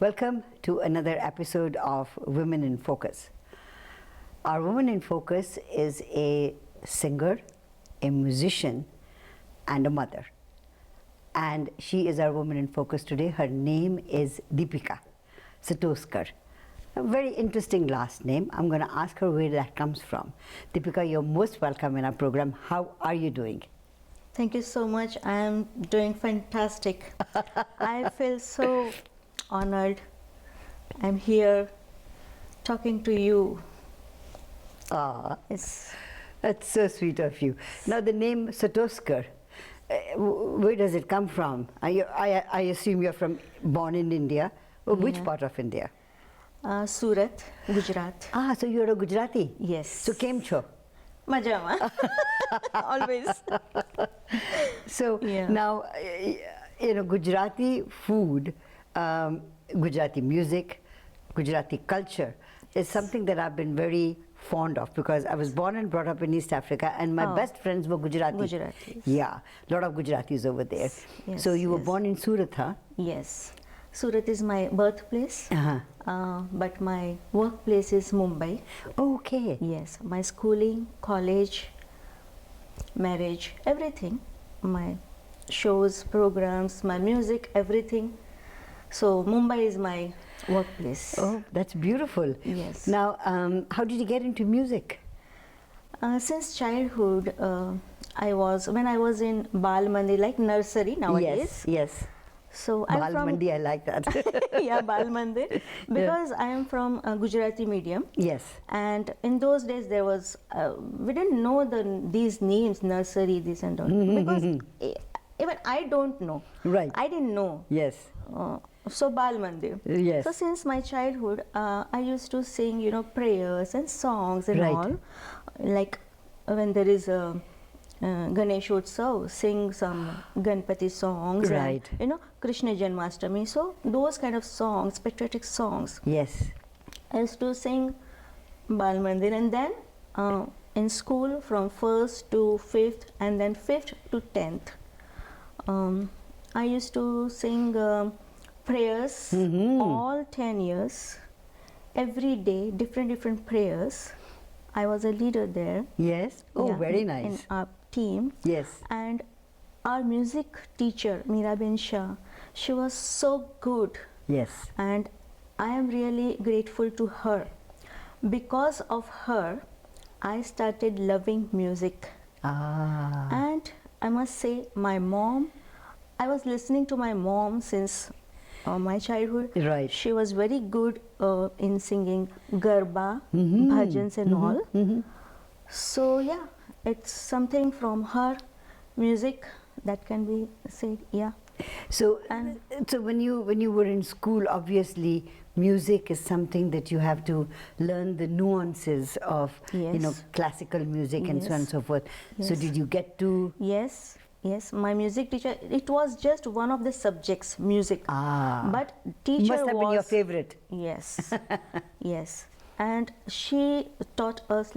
Welcome to another episode of Women in Focus. Our Woman in Focus is a singer, a musician, and a mother. And she is our Woman in Focus today. Her name is Deepika Satoskar. A very interesting last name. I'm going to ask her where that comes from. Deepika, you're most welcome in our program. How are you doing? Thank you so much. I am doing fantastic. I feel so honored. I'm here talking to you. Ah, that's so sweet of you. Now the name Satoskar, where does it come from? I assume you're born in India. Which Yeah. part of India? Surat, Gujarat. Ah, so you're a Gujarati? Yes. So came cho? Majama. Always. So Yeah. now, Gujarati food, Gujarati music, Gujarati culture is something that I've been very fond of because I was born and brought up in East Africa and my best friends were Gujarati. Gujaratis. Yeah, a lot of Gujaratis over there. Yes, So you were yes. born in Surat, huh? Yes. Surat is my birthplace, Uh-huh. but my workplace is Mumbai. Okay. Yes. My schooling, college, marriage, everything. My shows, programs, my music, everything. So Mumbai is my workplace. Oh, that's beautiful. Yes. Now, how did you get into music? Since childhood, when I was in Bal Mandir, like nursery nowadays. Yes. So I'm Bal from Mandi, I like that. yeah, Bal Mandir, because I am from Gujarati medium. Yes. And in those days, there was we didn't know these names, nursery, this and all, because even I don't know. Right. I didn't know. Yes. So Bal Mandir. Yes. So since my childhood, I used to sing, prayers and songs and Right. all. Like when there is a Ganeshotsav, sing some Ganpati songs. Right. And, Krishna Janmashtami. So those kind of songs, patriotic songs. Yes. I used to sing Bal Mandir, and then in school from 1st to 5th and then 5th to 10th. I used to sing prayers all 10 years, every day, different prayers. I was a leader there. Yes. Oh, Yeah, very in nice. our team. Yes. And our music teacher, Meeraben Shah, she was so good. Yes. And I am really grateful to her. Because of her, I started loving music. Ah. And I must say, my mom, I was listening to my mom since my childhood. Right. She was very good in singing garba, bhajans and all. So yeah, it's something from her music that can be said, yeah. So, And- so when you were in school, obviously music is something that you have to learn the nuances of, Yes. classical music and so on and Yes. so forth. So Yes. did you get to? Yes, my music teacher, it was just one of the subjects, music. Ah. But teacher Must have been your favorite. Yes, yes. And she taught us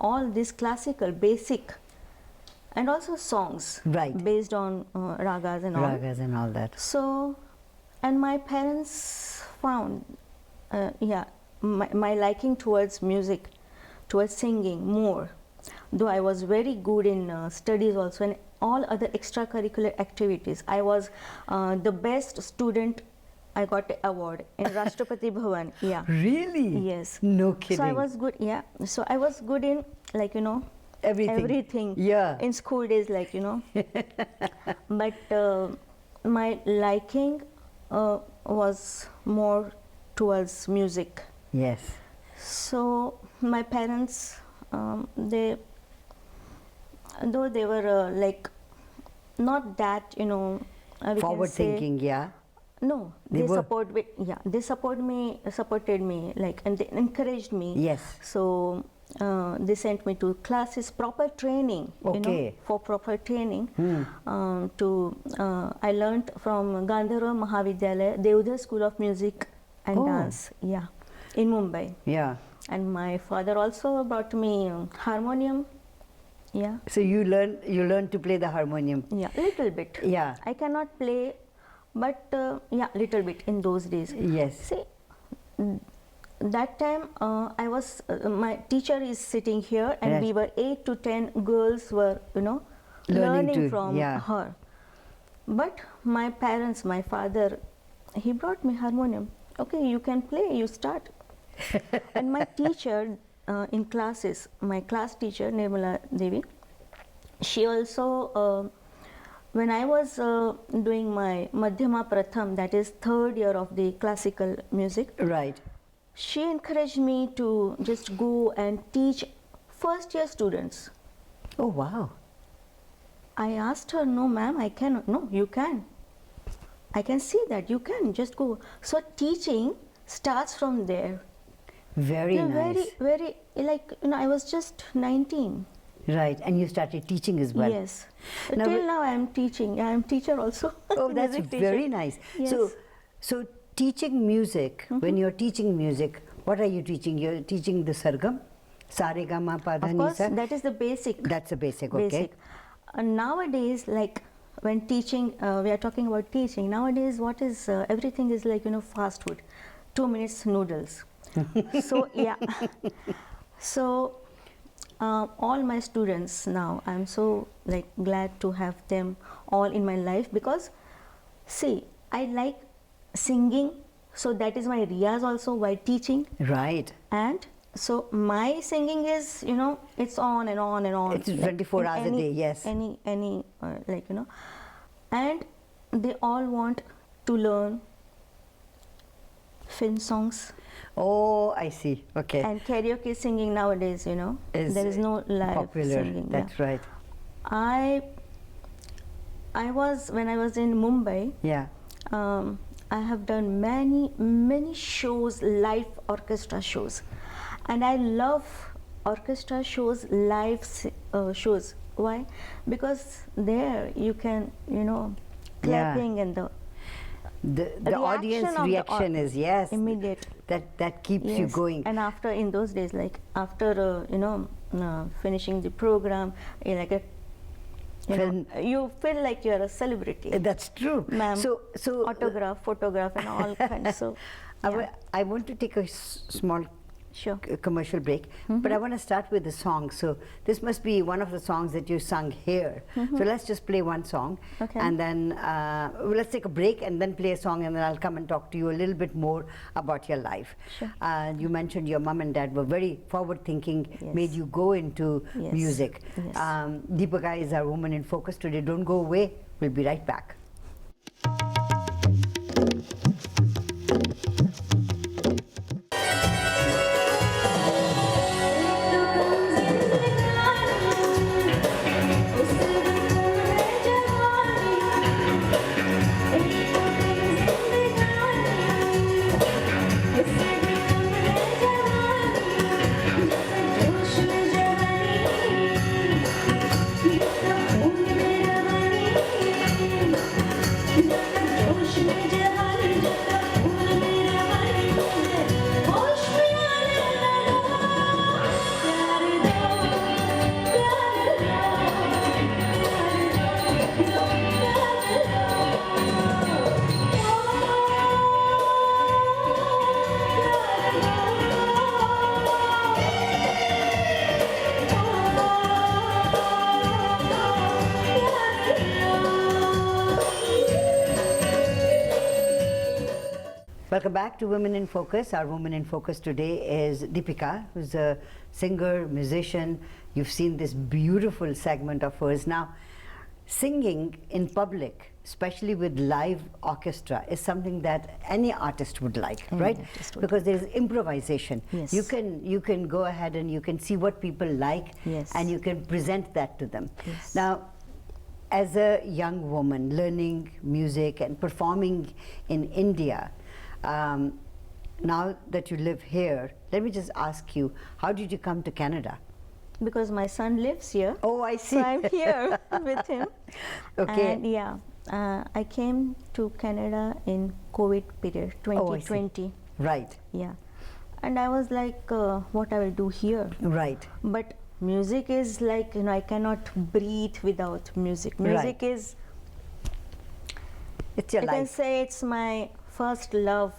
all this classical, basic, and also songs. Right. Based on ragas and all. Ragas and all that. So, and my parents found, my liking towards music, towards singing more. Though I was very good in studies also and all other extracurricular activities. I was the best student. I got an award in Rashtrapati Bhavan. Yeah. Really? Yes. No kidding. So I was good. Yeah. So I was good in Everything. everything. Yeah. In school days, But my liking was more towards music. Yes. So my parents, though they were not that, we can Forward say- thinking, yeah. No, They they were. they supported me, and they encouraged me. Yes. So they sent me to classes, proper training. Okay. For proper training. I learned from Gandharva Mahavidyalaya, Devdar School of Music and Oh. Dance. Yeah, in Mumbai. Yeah. And my father also brought me harmonium. Yeah. So you learn to play the harmonium. Yeah, little bit. Yeah. I cannot play but yeah, little bit in those days. Yes. See, that time I was my teacher is sitting here, and Right. we were 8 to 10 girls were Learning learning to- from yeah. her. But my parents, my father, he brought me harmonium. Okay, you can play, you start. And my teacher in classes, my class teacher Nirmala Devi, she also when I was doing my Madhyama Pratham, that is third year of the classical music, Right. she encouraged me to just go and teach first year students. Oh, wow. I asked her, no ma'am, I cannot. No, you can. I can see that you can, just go. So teaching starts from there. Very nice. Very, like, I was just 19. Right, and you started teaching as well. Yes. Now, Till now I am teaching. I am teacher also. Oh, that's Music teacher. very nice. Yes. So teaching music, when you're teaching music, what are you teaching? You're teaching the sargam? Sa re ga ma pa dha Of ni course, sa? that is the basic. That's a basic, okay. Basic. Nowadays, like when teaching, we are talking about teaching. Nowadays, what is everything is like fast food, 2 minutes noodles. So yeah, so all my students now, I'm so like glad to have them all in my life, because see, I like singing, so that is my riyaz also while teaching. Right. And so my singing is, it's on and on and on. It's 24 in hours a day, yes. Any and they all want to learn film songs. Oh, I see. Okay. And karaoke singing nowadays, there is no live popular. singing. That's right. I was, when I was in Mumbai, Yeah. I have done many shows, live orchestra shows, and I love orchestra shows, live shows. Why? Because there you can, clapping and the The audience of the reaction is, yes, immediate. that keeps you Yes. going. And after, in those days, like after finishing the program, like a you feel like you are a celebrity. That's true. Ma'am, So autograph, photograph, and all kinds. So yeah. I want to take a small Sure. commercial break, but I want to start with a song. So this must be one of the songs that you sung here. So let's just play one song, Okay. and then let's take a break and then play a song, and then I'll come and talk to you a little bit more about your life. Sure. You mentioned your mom and dad were very forward-thinking, Yes. made you go into Yes. music. Yes. Deepika is our woman in focus today. Don't go away. We'll be right back. Welcome back to Women in Focus. Our woman in focus today is Deepika, who's a singer, musician. You've seen this beautiful segment of hers. Now, singing in public, especially with live orchestra, is something that any artist would like, Any right? artist would. Because there is improvisation. Yes. You can go ahead and you can see what people like, Yes. and you can present that to them. Yes. Now, as a young woman learning music and performing in India, now that you live here, let me just ask you, how did you come to Canada? Because my son lives here. Oh, I see. So I'm here with him. Okay. And yeah, I came to Canada in COVID period, Oh, I see. 2020. Right, Yeah. And I was like, what I will do here. right. But music is like, I cannot breathe without music. Right. Music is It's your I can life. say it's my first love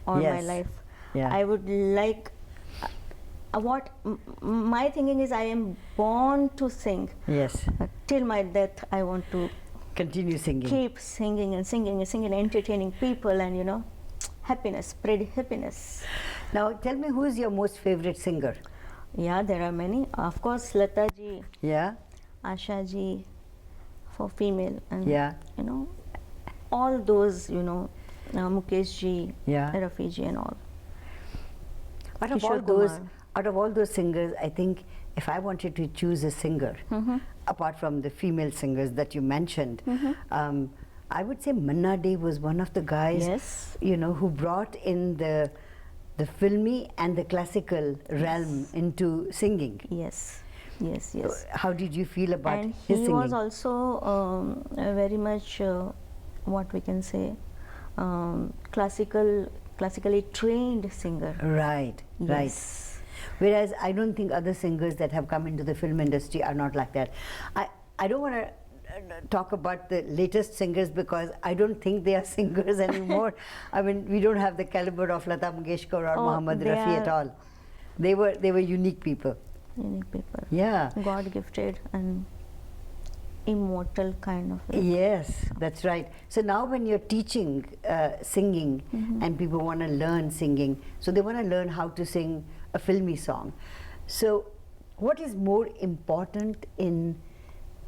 all my Yes. life. Yeah. I would like my thinking is I am born to sing. Yes. Till my death, I want to Continue singing. keep singing and singing and singing, entertaining people, and happiness, spread happiness. Now, tell me, who is your most favorite singer? Yeah, there are many. Of course, Lata ji, Yeah. Asha ji, for female, and Yeah. all those, Mukesh ji, Yeah. Rafi ji, and all. Out of Kishore all those, Kumar. out of all those singers, I think if I wanted to choose a singer, apart from the female singers that you mentioned, I would say Manna Dey was one of the guys, Yes. who brought in the filmy and the classical realm into singing. Yes, yes, yes. How did you feel about And his he singing? was also very much, what we can say, classically trained singer. Right, right. Yes. Whereas I don't think other singers that have come into the film industry are not like that. I don't want to talk about the latest singers because I don't think they are singers anymore. I mean, we don't have the caliber of Lata Mangeshkar or Mohammed they Rafi at are- all. They were unique people. Unique people. Yeah. God gifted and immortal kind of. Yes, that's right. So now when you're teaching singing and people want to learn singing, so they want to learn how to sing a filmy song. So what is more important in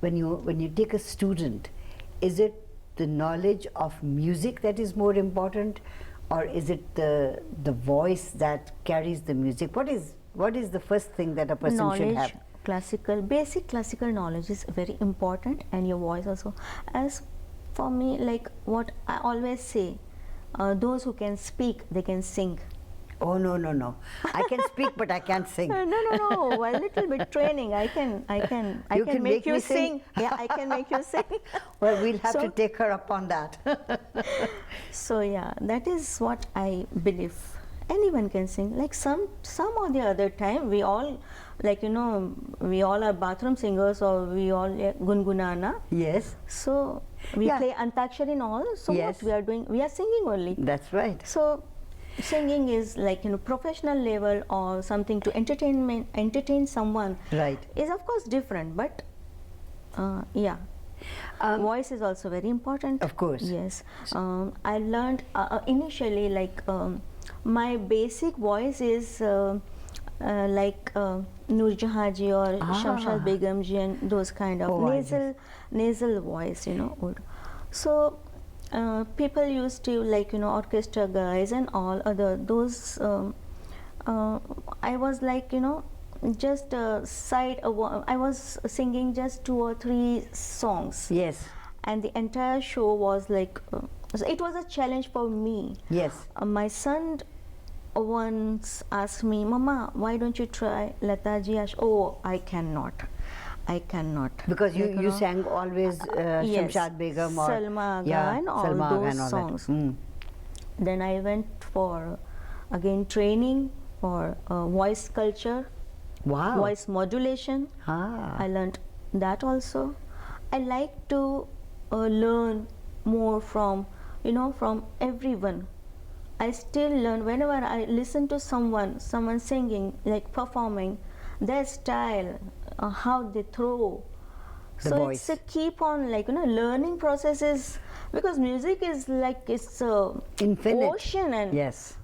when you take a student? Is it the knowledge of music that is more important, or is it the voice that carries the music? What is the first thing that a person should have? Basic classical knowledge is very important, and your voice also. As for me, like what I always say, those who can speak, they can sing. Oh no! I can speak, but I can't sing. No. A little bit training. I can You can make you me sing. sing? Yeah, I can make you sing. Well, we'll have to So- take her up on that. So yeah, that is what I believe. Anyone can sing. Like some or the other time, we all, we all are bathroom singers, or we all gungunana. Yes, So we Yeah. play antakshari and all. So Yes. what we are doing? We are singing only. that's right. So singing is like professional level or something to entertain someone. Right. Is of course different, but yeah. Voice is also very important. Of course. Yes. I learned initially my basic voice is like Noor Jahan ji or Shamshad Begum ji and those kind of Oh, I see. nasal voice, would. So people used to orchestra guys and all other those. I was just I was singing just 2 or 3 songs. Yes, And the entire show was it was a challenge for me. yes. My son once asked me, Mama, why don't you try Lata ji? Oh, I cannot. Because you sang always yes, Shamshad Begum or Salma Agha and all Salma Agha those and all songs. That. Mm. Then I went for again training for voice culture, Wow. voice modulation. Ah. I learned that also. I like to learn more from everyone. I still learn whenever I listen to someone singing, like performing, their style, how they throw. The So voice. it's a keep on learning processes, because music is it's a Infinite. ocean, and Yes.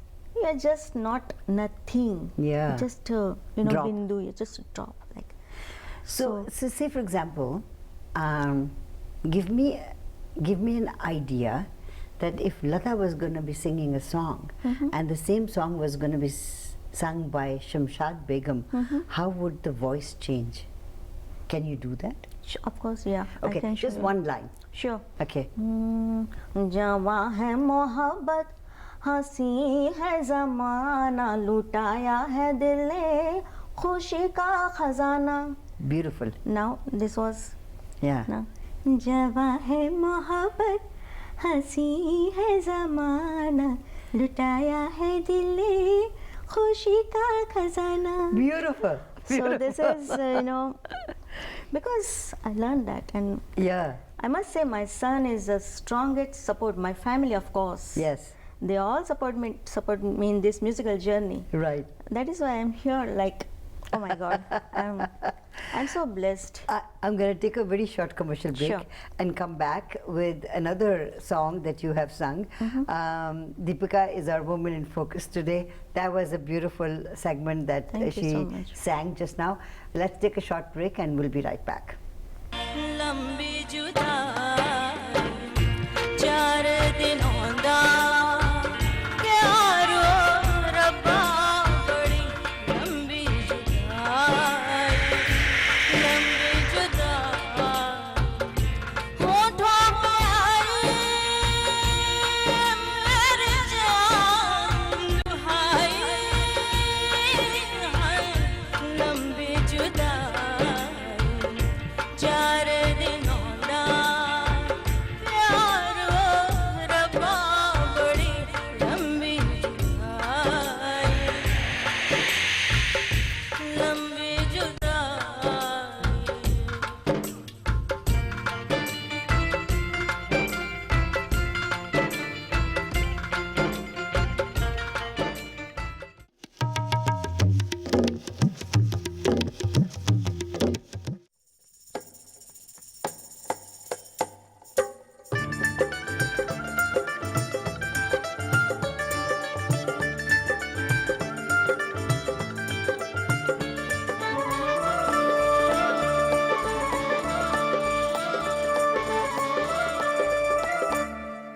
you're just not nothing. Yeah. You're just Drop. bindu. You're just a drop So say for example, give me an idea that if Lata was going to be singing a song and the same song was going to be sung by Shamshad Begum, how would the voice change? Can you do that? Of course, yeah. I Okay, can show just you. one line. Sure. Okay. जवां है मोहब्बत हंसी है ज़माना लुटाया है दिल ने खुशी का खजाना. Beautiful. Now this was Yeah. now. जवां है मोहब्बत हंसी है ज़माना लुटाया है दिल ने खुशी का खजाना. Beautiful. So this is because I learned that, and Yeah. I must say my son is the strongest support. My family, of course. Yes. They all support me in this musical journey. Right. That is why I'm here. Like, oh my God, I'm so blessed. I'm going to take a very short commercial break Sure. and come back with another song that you have sung. Deepika is our woman in focus today. That was a beautiful segment that Thank you she so much. sang just now. Let's take a short break and we'll be right back. लंबी जुदाई चार दिनों दा प्यारो रब्बा बड़ी लंबी जुदाई होठों पे आई मेरी जान दुहाई हाय लंबी जुदाई चार दिनों दा प्यारो रब्बा बड़ी लंबी जुदाई लंबी जुदाई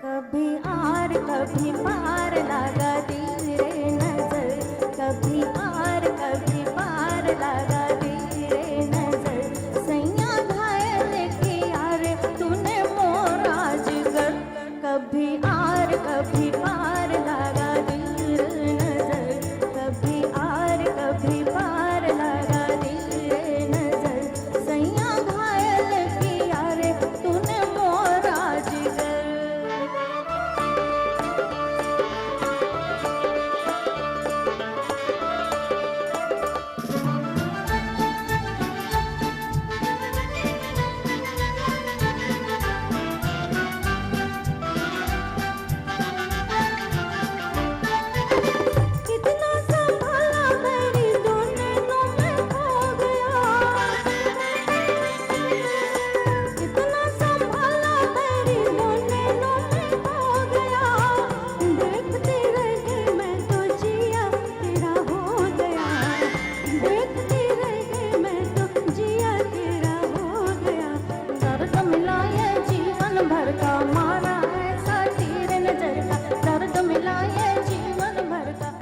कभी आर कभी पार लगा दी रे नजर कभी आर कभी पार लगा दी रे नजर सैया घायल के यार तूने मोराज कर कभी आर कभी पार लगा दी रे नजर कभी आर कभी पार लगा दी रे नजर सैया घायल के यार तूने मोराज कर कितना संभाला मेरी दुनिया में खो गया कितना संभाला मेरी दुनिया में खो गया देखती रह गई मैं तो जिया तेरा हो गया देखती रह गई मैं तो जिया तेरा हो गया दर्द मिला ये जीवन भर का मारा ऐसा तीर नजर का दर्द मिला ये जीवन भर का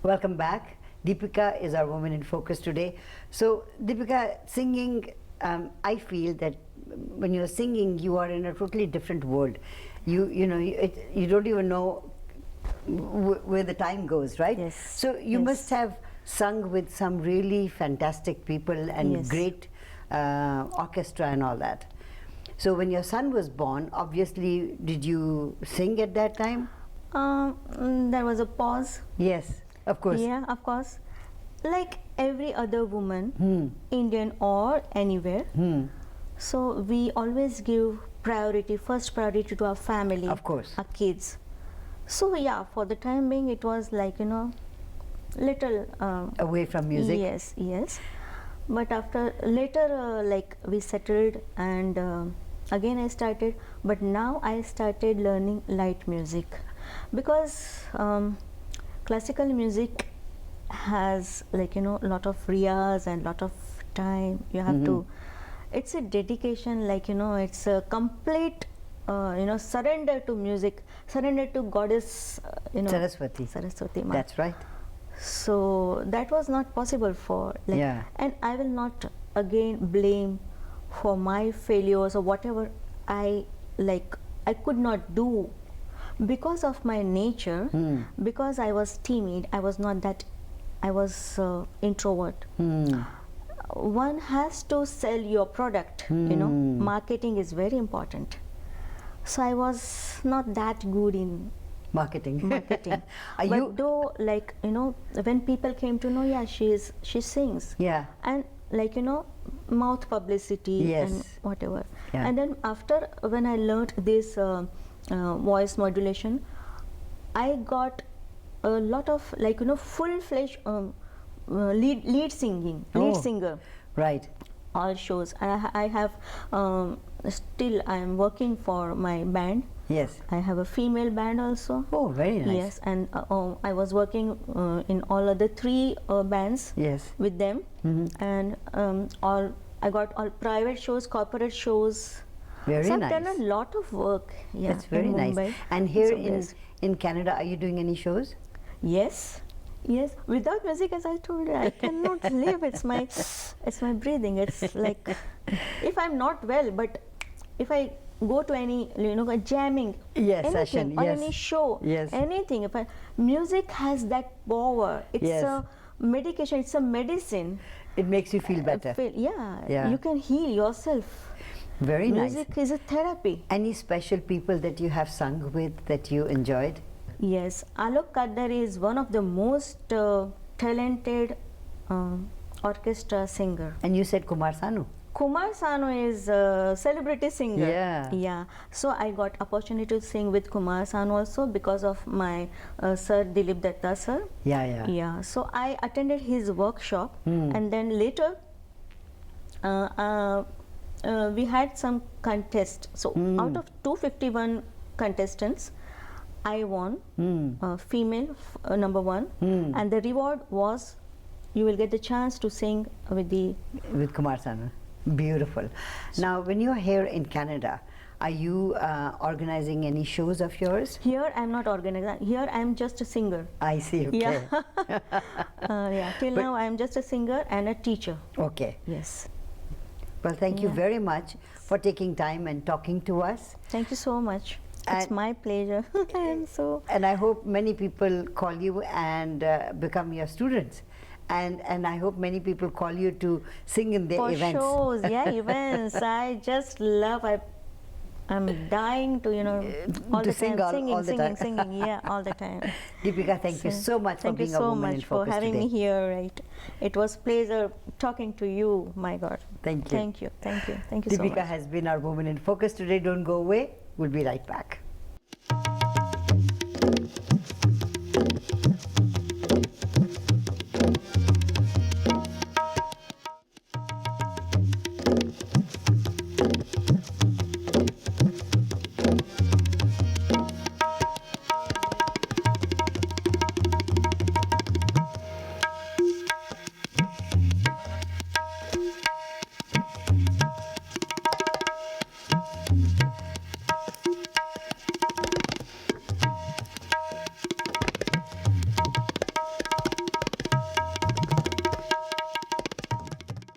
Welcome back. Deepika is our woman in focus today. So, Deepika, singing, I feel that when you're singing, you are in a totally different world. You know, you don't even know where the time goes, right? Yes. So, you Yes. must have sung with some really fantastic people and Yes. great orchestra and all that. So, when your son was born, obviously, did you sing at that time? There was a pause. Yes, of course. Yeah, of course. Like every other woman, Hmm. Indian or anywhere. Hmm. So we always give priority, first priority to our family, Of course. our kids. So yeah, for the time being, it was like little. Away from music? Yes, yes. But after later, like we settled, and again I started. But now I started learning light music because classical music has like lot of riyaz and lot of time you have to. It's a dedication, like it's a complete surrender to music, surrender to goddess Saraswati Ma. That's right. So that was not possible for like, Yeah. and I will not again blame for my failures or whatever I could not do because of my nature, because I was timid. I was not that. I was introvert. One has to sell your product. Marketing is very important. So I was not that good in Marketing. but you? though, when people came to know, yeah, she sings, Yeah. and mouth publicity and Yes. whatever. Yeah. And then after, when I learnt this voice modulation, I got a lot of, like, full-fledged lead singing, lead Oh. singer. Right. All shows. I have still I am working for my band. Yes. I have a female band also. Oh, very nice. Yes, and I was working in all other 3 bands Yes. with them, and all I got all private shows, corporate shows. Very so I've nice. done a lot of work. Yeah, That's very in nice. Mumbai. And here So blessed. in Canada, are you doing any shows? Yes, yes. Without music, as I told you, I cannot live. It's my breathing. It's like, if I'm not well, but if I go to any, a jamming, Yes, anything, session, or yes. any show, Yes. anything. If music has that power. It's Yes. a medication. It's a medicine. It makes you feel better. Yeah. You can heal yourself. Very nice. Music is a therapy. Any special people that you have sung with that you enjoyed? Yes, Alok Kaddar is one of the most talented orchestra singer. And you said Kumar Sanu. Kumar Sanu is a celebrity singer. Yeah. Yeah. So I got opportunity to sing with Kumar Sanu also because of my sir Dilip Datta sir. Yeah, yeah. Yeah. So I attended his workshop, and then later we had some contest. So out of 251 contestants, I won female number 1, and the reward was you will get the chance to sing with Kumar Sanu. Beautiful. Now, when you're here in Canada, are you organizing any shows of yours? Here I'm not organizing. Here I'm just a singer. I see. Okay. Yeah. Till now I'm just a singer and a teacher. Okay. Yes. Well, thank you Yeah. very much for taking time and talking to us. Thank you so much. It's And- my pleasure. I'm so. And I hope many people call you and become your students. And I hope many people call you to sing in their For events. shows, yeah, events. I just love. I'm dying to all to the sing time all the singing, time. singing. Yeah, all the time. Deepika, thank you so much for Thank you being a so woman in much for focus having today. me here. Right, it was pleasure talking to you. My God. Thank you. Thank you. Thank you. Thank you so Deepika much. has been our woman in focus today. Don't go away. We'll be right back.